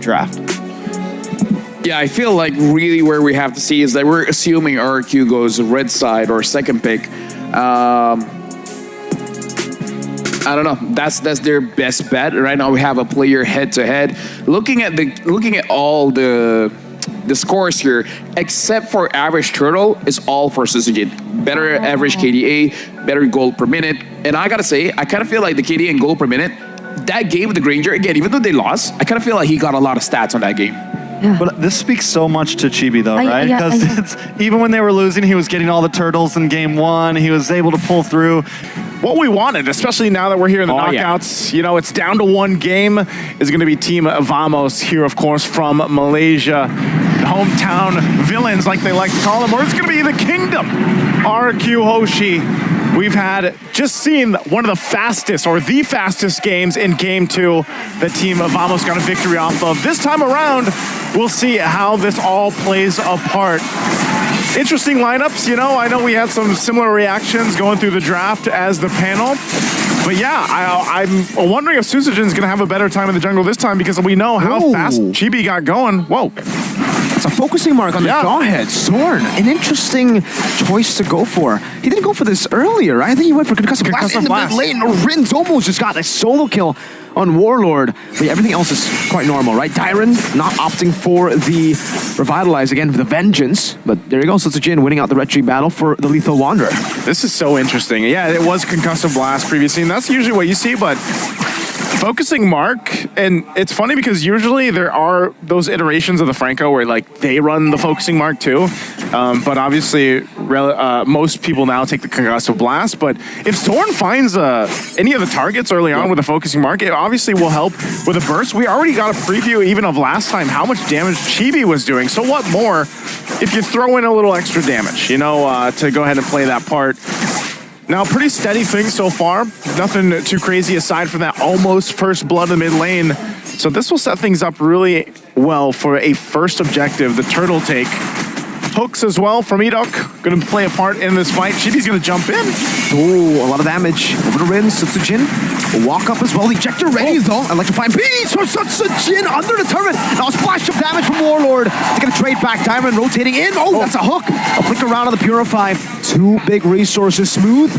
draft. Yeah, I feel like really where we have to see is that we're assuming RQ goes red side or second pick. I don't know. That's their best bet right now. We have a player head to head. Looking at all the scores here, except for average turtle, is all for Susujin. Better average KDA, better gold per minute, and I gotta say, I kind of feel like the KDA and gold per minute. That game with the Granger again, even though they lost, I kind of feel like he got a lot of stats on that game. Yeah. But this speaks so much to Chibi, though, right? Because even when they were losing, he was getting all the turtles in game one. He was able to pull through. What we wanted, especially now that we're here in the knockouts, you know, it's down to one game. Is going to be Team Vamos here, of course, from Malaysia. The hometown villains, like they like to call them, or it's going to be the Kingdom. RQ Hoshi. We've just seen one of the fastest, or the fastest games in game two that Team Vamos got a victory off of. This time around, we'll see how this all plays apart. Interesting lineups, you know. I know we had some similar reactions going through the draft as the panel. But yeah, I'm wondering if Susujin's going to have a better time in the jungle this time, because we know how fast Chibi got going. Whoa. It's a focusing mark on the jawhead. Zorn, an interesting choice to go for. He didn't go for this earlier, right? I think he went for Concussive Blast in the mid lane. Rin's almost just got a solo kill on Warlord. But yeah, everything else is quite normal, right? Tyron not opting for the Revitalize again with the Vengeance. But there you go, Susujin winning out the Red Tree battle for the Lethal Wanderer. This is so interesting. Yeah, it was Concussive Blast previously, and that's usually what you see, but focusing mark, and it's funny because usually there are those iterations of the Franco where like they run the focusing mark too, but obviously most people now take the Concussive Blast. But if Zorn finds any of the targets early on with a focusing mark, it obviously will help with a burst. We already got a preview even of last time how much damage Chibi was doing, so what more if you throw in a little extra damage, you know, to go ahead and play that part. Now, pretty steady thing so far. Nothing too crazy aside from that almost first blood in the mid lane. So this will set things up really well for a first objective, the turtle take. Hooks as well from Edok. Going to play a part in this fight. Chibi's going to jump in. Oh, a lot of damage over the Rin. Susujin walk up as well. Ejector ready though. Electrifying beast from Susujin under the turret. Now a splash of damage from Warlord. He's going to trade back. Diamond rotating in. Oh, that's a hook. A flicker around on the Purify. Two big resources. Smooth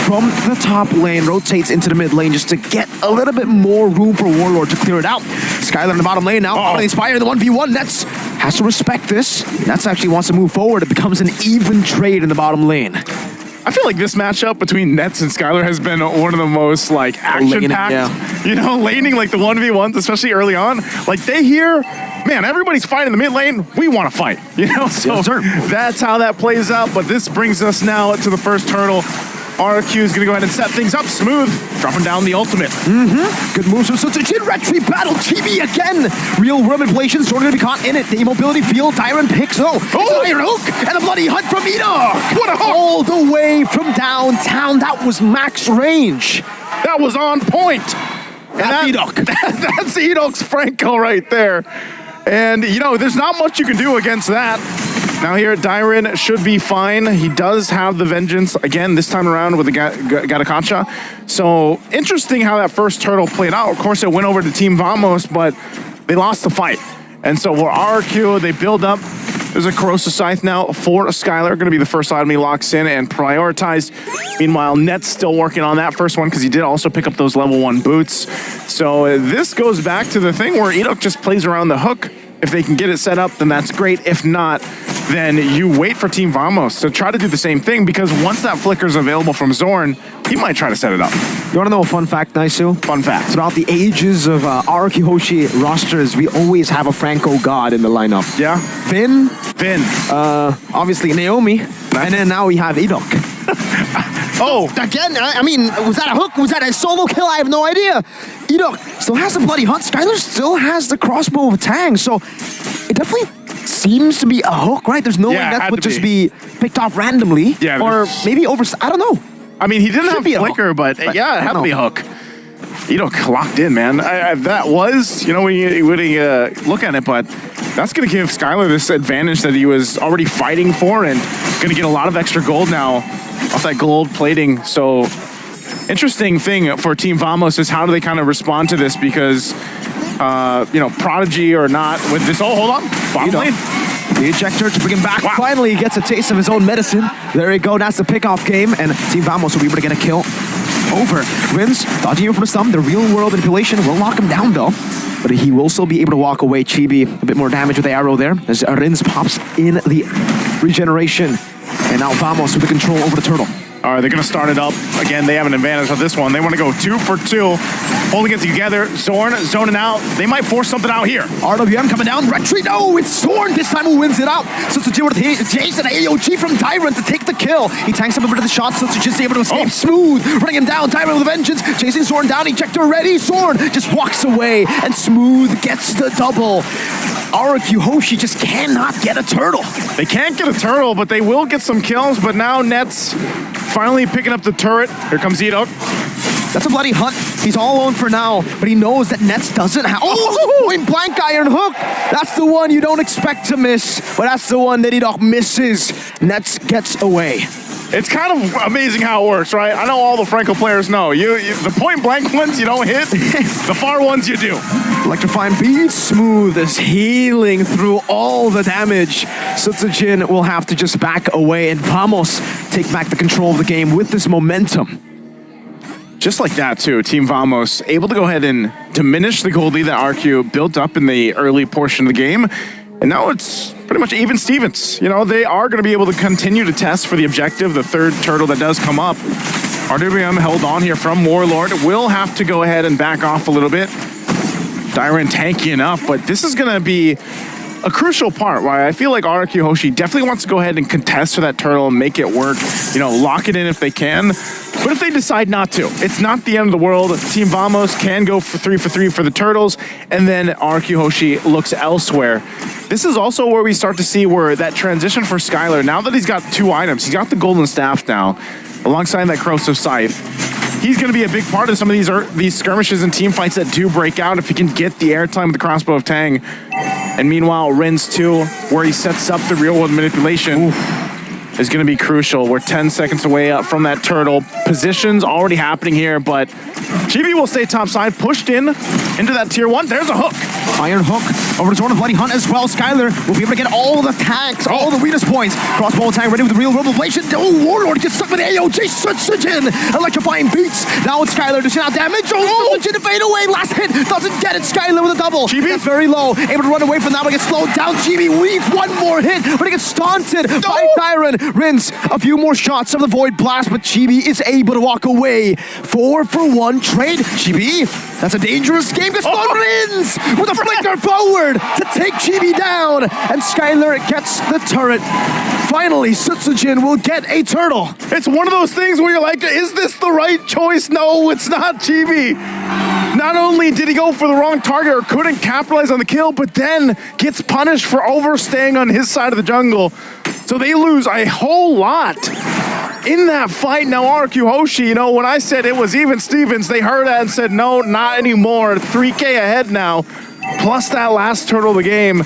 from the top lane. Rotates into the mid lane just to get a little bit more room for Warlord to clear it out. Skylar in the bottom lane now. Inspire in the 1v1. Nets has to respect this. Nets actually wants to move forward. It becomes an even trade in the bottom lane. I feel like this matchup between Nets and Skylar has been one of the most like action-packed, you know, laning like the 1v1s, especially early on. Like they hear, man, everybody's fighting the mid lane. We want to fight, you know? So that's how that plays out. But this brings us now to the first turtle. RQ is going to go ahead and set things up smooth, dropping down the ultimate. Good moves from Susujin. Red Tree battle. Chibi again. Real world manipulation. Sort of going to be caught in it. The immobility field. Tyron picks. It's an iron hook. And a bloody hunt from Edok. What a hook. All the way from downtown. That was max range. That was on point. And that's Edok. That's Edok's Franco right there. And, you know, there's not much you can do against that. Now here, Dyron should be fine. He does have the Vengeance again this time around with the Gatakacha. So interesting how that first turtle played out. Of course, it went over to Team Vamos, but they lost the fight. And so for RQ, they build up. There's a Corrosive Scythe now for Skylar. Going to be the first item he locks in and prioritized. Meanwhile, Net's still working on that first one because he did also pick up those level 1 boots. So this goes back to the thing where Edok just plays around the hook. If they can get it set up, then that's great. If not, then you wait for Team Vamos to try to do the same thing, because once that flicker's available from Zorn, he might try to set it up. You want to know a fun fact, Naisu? Fun fact. Throughout the ages of RQ Hoshi rosters, we always have a Franco god in the lineup. Yeah. Finn. Obviously Naomi. And then now we have Edok. Again, I mean, was that a hook? Was that a solo kill? I have no idea. Edok still has the bloody hunt. Skylar still has the crossbow of Tang. So it definitely seems to be a hook, right? There's no way that would just be picked off randomly. Yeah, or maybe over, I don't know. I mean, he didn't have flicker, but yeah, it had to be a hook. Edok locked in, man. That was, you know, when you look at it, but that's going to give Skylar this advantage that he was already fighting for, and going to get a lot of extra gold now off that gold plating. So interesting thing for Team Vamos is how do they kind of respond to this, because prodigy or not with this. Oh, hold on. Bottom lane. The ejector to bring him back. Wow. Finally, he gets a taste of his own medicine. There you go. That's the pickoff game. And Team Vamos will be able to get a kill over. Rins dodging you for some. The real world manipulation will lock him down, though. But he will still be able to walk away. Chibi, a bit more damage with the arrow there. As Rins pops in the regeneration. And now Vamos with the control over the turtle. All right, they're going to start it up. Again, they have an advantage on this one. They want to go 2 for 2. Holding it together. Zorn zoning out. They might force something out here. RWM coming down. Retreat. No, it's Zorn. This time who wins it out. Sutsujin with Jason AOG from Tyrant to take the kill. He tanks up a bit of the shot. Sutsujin's able to escape. Smooth. Running him down. Tyrant with a vengeance. Chasing Zorn down. Ejector ready. Zorn just walks away. And Smooth gets the double. RQ Hoshi just cannot get a turtle. They can't get a turtle, but they will get some kills. But now Nets finally picking up the turret. Here comes Edo. That's a bloody hunt. He's all alone for now, but he knows that Nets doesn't have... Oh, in blank iron hook. That's the one you don't expect to miss, but that's the one that Edok misses. Nets gets away. It's kind of amazing how it works, right? I know all the Franco players know. The point blank ones you don't hit, the far ones you do. Electrifying beat. Smooth is healing through all the damage. Sutsujin will have to just back away, and Vamos take back the control of the game with this momentum. Just like that, too. Team Vamos able to go ahead and diminish the gold lead that RQ built up in the early portion of the game. And now it's pretty much even Stevens. They are going to be able to continue to test for the objective, the third turtle that does come up. RWM held on here from Warlord. Will have to go ahead and back off a little bit. Dyran tanky enough, but this is going to be a crucial part why I feel like RQ Hoshi definitely wants to go ahead and contest for that turtle and make it work. Lock it in if they can. But if they decide not to, it's not the end of the world. Team Vamos can go for 3 for 3 for the turtles, and then RQ Hoshi looks elsewhere. This is also where we start to see where that transition for Skylar, now that he's got 2 items, he's got the golden staff now, alongside that corrosive scythe. He's going to be a big part of some of these skirmishes and team fights that do break out if he can get the airtime with the crossbow of Tang. And meanwhile, Rins 2, where he sets up the real-world manipulation, is going to be crucial. We're 10 seconds away up from that turtle. Positions already happening here, but Chibi will stay topside, pushed into that tier 1. There's a hook. Iron hook over to Zorn, Bloody Hunt as well. Skylar will be able to get all the tags, all the weakness points. Crossbow attack ready with the real revelation. Oh, Warlord gets stuck with AOG. Sutsujin electrifying beats. Now it's Skylar dishing out damage. Oh, Sutsujin to fade away. Last hit doesn't get it. Skylar with a double. Chibi? That's very low. Able to run away from that, but gets slowed down. Chibi weak. One more hit, but he gets taunted by Tyron. Rins a few more shots of the Void Blast, but Chibi is able to walk away. 4 for 1 trade. Chibi, that's a dangerous game. Gets Rins with a flicker forward to take Chibi down, and Skylar gets the turret. Finally, Sutsujin will get a turtle. It's one of those things where you're like, is this the right choice? No, it's not Chibi. Not only did he go for the wrong target or couldn't capitalize on the kill, but then gets punished for overstaying on his side of the jungle. So they lose a whole lot in that fight. Now RQ Hoshi, when I said it was even Stevens, they heard that and said, no, not anymore. 3K ahead now, plus that last turtle of the game.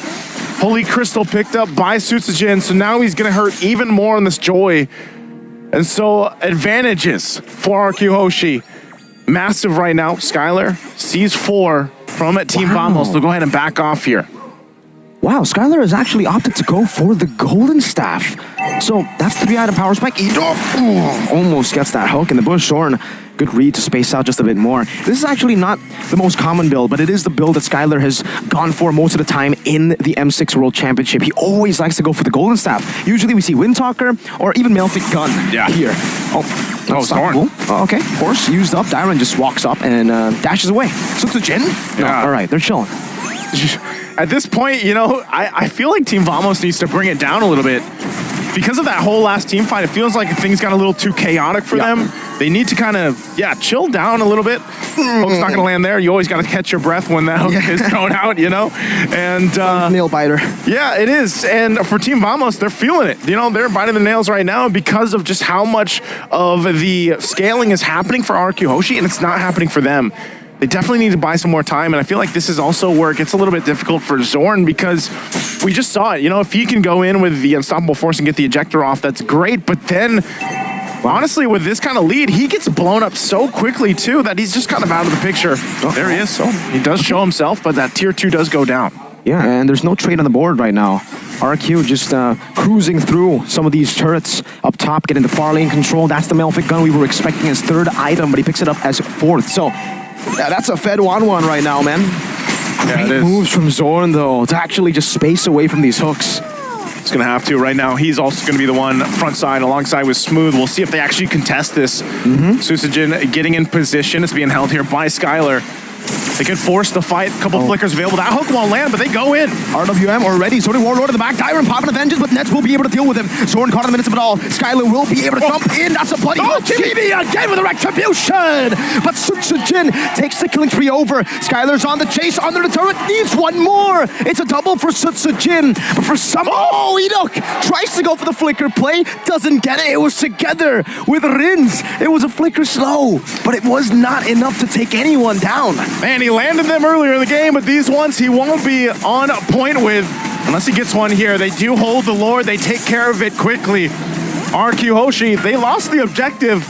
Holy Crystal picked up by Sutsujin, so now he's going to hurt even more on this Joy. And so advantages for RQ Hoshi. Massive right now. Skylar sees 4 from Team Vamos. They'll go ahead and back off here. Wow, Skylar has actually opted to go for the golden staff. So that's 3-item power spike. Almost gets that hook in the bush. Zorn, good read to space out just a bit more. This is actually not the most common build, but it is the build that Skylar has gone for most of the time in the M6 World Championship. He always likes to go for the golden staff. Usually we see Windtalker or even Malefit Gun here. Zorn. Okay, Horse used up. Dyran just walks up and dashes away. Sutsujin? No, all right, they're chilling. At this point, I feel like Team Vamos needs to bring it down a little bit. Because of that whole last team fight, it feels like things got a little too chaotic for them. They need to kind of, chill down a little bit. Hook's not going to land there. You always got to catch your breath when that hook is thrown out, And nail biter. Yeah, it is. And for Team Vamos, they're feeling it. They're biting the nails right now because of just how much of the scaling is happening for RQ Hoshi, and it's not happening for them. They definitely need to buy some more time, and I feel like this is also where it gets a little bit difficult for Zorn because we just saw it. If he can go in with the Unstoppable Force and get the ejector off, that's great, but then honestly, with this kind of lead, he gets blown up so quickly, too, that he's just kind of out of the picture. There he is. So he does show himself, but that tier 2 does go down. Yeah, and there's no trade on the board right now. RQ just cruising through some of these turrets up top, getting the far lane control. That's the Malefic gun we were expecting as third item, but he picks it up as fourth. So, yeah, that's a Fed 1-1 right now, man. Great moves from Zorn, though, to actually just space away from these hooks. It's going to have to right now. He's also going to be the one front side alongside with Smooth. We'll see if they actually contest this. Susujin getting in position. It's being held here by Skylar. They could force the fight. A couple flickers available. That hook won't land, but they go in. RWM already. Sorting Warlord in the back. Dyron popping a vengeance, but Nets will be able to deal with him. Zorn caught in the minutes of it all. Skylar will be able to jump in. That's a bloody Chibi again with a retribution. But Sutsujin takes the killing tree over. Skylar's on the chase under the turret. Needs one more. It's a double for Sutsujin. But for some... Oh, Enoch tries to go for the flicker play. Doesn't get it. It was together with Rins. It was a flicker slow, but it was not enough to take anyone down. Man, he landed them earlier in the game, but these ones he won't be on point with unless he gets one here. They do hold the Lord. They take care of it quickly. RQ Hoshi, they lost the objective,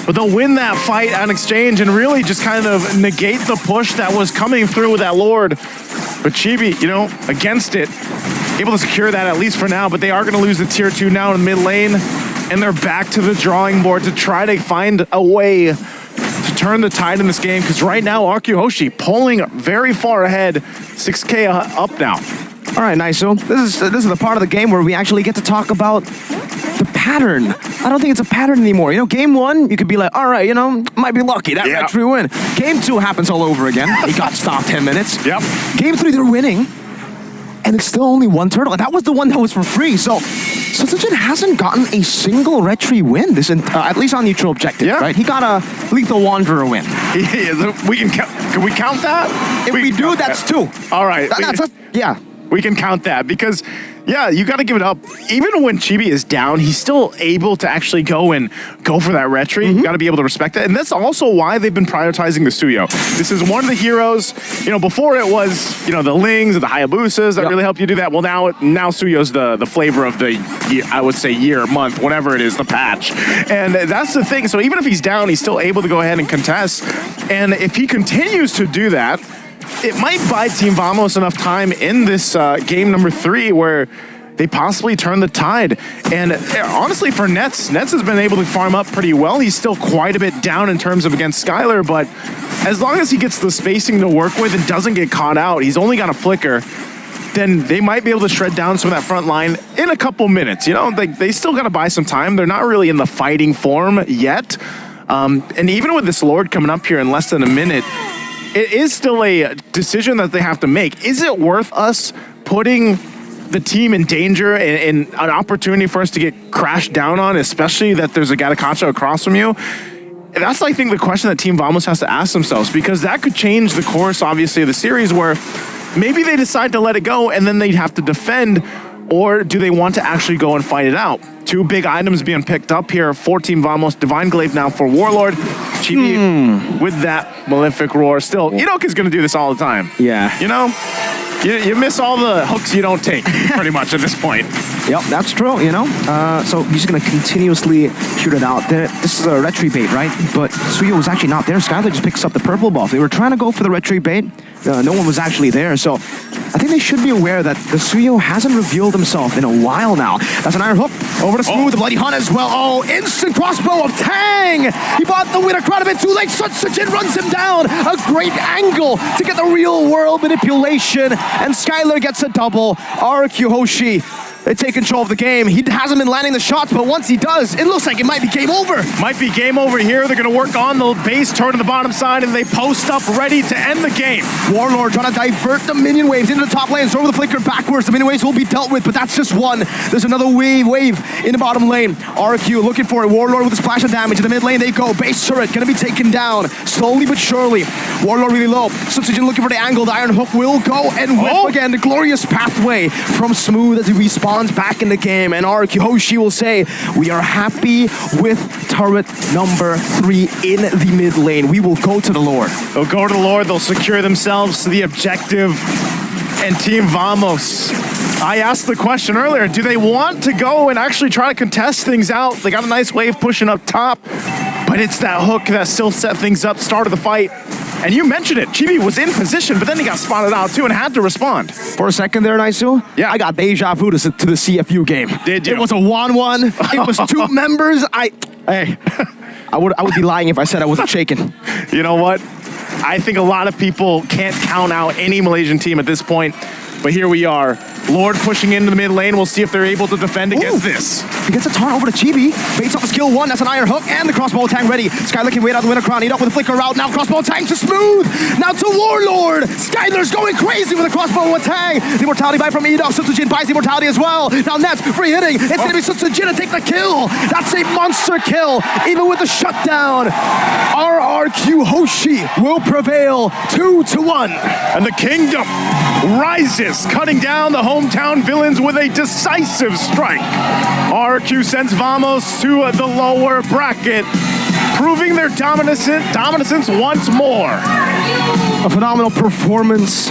but they'll win that fight on exchange and really just kind of negate the push that was coming through with that Lord. But Chibi, you know, against it, able to secure that at least for now, but they are going to lose the tier 2 now in the mid lane, and they're back to the drawing board to try to find a way to turn the tide in this game, because right now RQ Hoshi pulling very far ahead, 6K up now. All right, nice. So this is the part of the game where we actually get to talk about the pattern. I don't think it's a pattern anymore. You know, game 1, you could be like, all right, you know, might be lucky. That retry win. Game 2 happens all over again. He got stopped 10 minutes. Yep. Game 3, they're winning. And it's still only one turtle. And that was the one that was for free. So Sutsujin hasn't gotten a single retry win, this at least on neutral objective, right? He got a Lethal Wanderer win. Can we count that? If we do, that's 2. All right. Yeah. We can count that because, yeah, you got to give it up. Even when Chibi is down, he's still able to actually go for that retry. You got to be able to respect that. And that's also why they've been prioritizing the Suyo. This is one of the heroes. You know, before it was, you know, the Lings and the Hayabusas that really help you do that. Well, now Suyo's the flavor of the, I would say, year, month, whatever it is, the patch. And that's the thing. So even if he's down, he's still able to go ahead and contest. And if he continues to do that, it might buy Team Vamos enough time in this game number 3 where they possibly turn the tide. And honestly, for Nets has been able to farm up pretty well. He's still quite a bit down in terms of against Skylar, but as long as he gets the spacing to work with and doesn't get caught out, he's only got a flicker, then they might be able to shred down some of that front line in a couple minutes. You know, they still got to buy some time. They're not really in the fighting form yet. And even with this Lord coming up here in less than a minute, it is still a decision that they have to make. Is it worth us putting the team in danger and an opportunity for us to get crashed down on, especially that there's a Gatakacha across from you? That's, I think, the question that Team Vamos has to ask themselves, because that could change the course, obviously, of the series, where maybe they decide to let it go and then they'd have to defend, or do they want to actually go and fight it out? 2 big items being picked up here for Team Vamos. Divine Glaive now for Warlord. Chibi with that Malefic Roar. Still, Enoch is going to do this all the time. Yeah. You know, you miss all the hooks you don't take, pretty much, at this point. Yep, that's true, you know. So he's going to continuously shoot it out. This is a retry bait, right? But Suyo was actually not there. Skylar just picks up the purple buff. They were trying to go for the retry bait. No one was actually there. So I think they should be aware that the Suyo hasn't revealed himself in a while now. That's an iron hook. Over to Smooth, the Bloody Hunt as well. Oh, instant crossbow of Tang! He bought the winner quite a bit too late. Sutsujin runs him down. A great angle to get the real world manipulation. And Skylar gets a double. RQ Hoshi, they take control of the game. He hasn't been landing the shots, but once he does, it looks like it might be game over. Might be game over here. They're going to work on the base turn to the bottom side, and they post up ready to end the game. Warlord trying to divert the minion waves into the top lane. Throw the flicker backwards. The minion waves will be dealt with, but that's just one. There's another wave in the bottom lane. RQ looking for it. Warlord with a splash of damage. In the mid lane they go. Base turret going to be taken down slowly but surely. Warlord really low. Sutsujin looking for the angle. The iron hook will go and whip again. The glorious pathway from Smooth as he respawns back in the game, and RQ Hoshi will say, we are happy with turret number 3 in the mid lane. We will go to the Lord. They'll go to the Lord. They'll secure themselves to the objective. and Team Vamos. I asked the question earlier, do they want to go and actually try to contest things out? They got a nice wave pushing up top, but it's that hook that still set things up, start of the fight. And you mentioned it, Chibi was in position, but then he got spotted out too and had to respond. For a second there, Naisu, Yeah. I got deja vu to the CFU game. Did you? It was a 1-1. It was 2 members. Hey, I would be lying if I said I wasn't shaking. You know what? I think a lot of people can't count out any Malaysian team at this point, but here we are. Lord pushing into the mid lane. We'll see if they're able to defend against this. He gets a taunt over to Chibi. Baits off the skill 1. That's an iron hook and the crossbow tang ready. Skylar can wait out the winner crown. Eat up with a flicker route. Now crossbow tang to Smooth. Now to Warlord. Skylar's going crazy with a crossbow and tang. The immortality buy from Edok. Sutsujin buys the immortality as well. Now Nets free hitting. It's going to be Sutsujin to take the kill. That's a monster kill. Even with the shutdown. RRQ Hoshi will prevail 2-1. And the kingdom rises, cutting down the hometown villains with a decisive strike. RQ sends Vamos to the lower bracket, proving their dominance once more. A phenomenal performance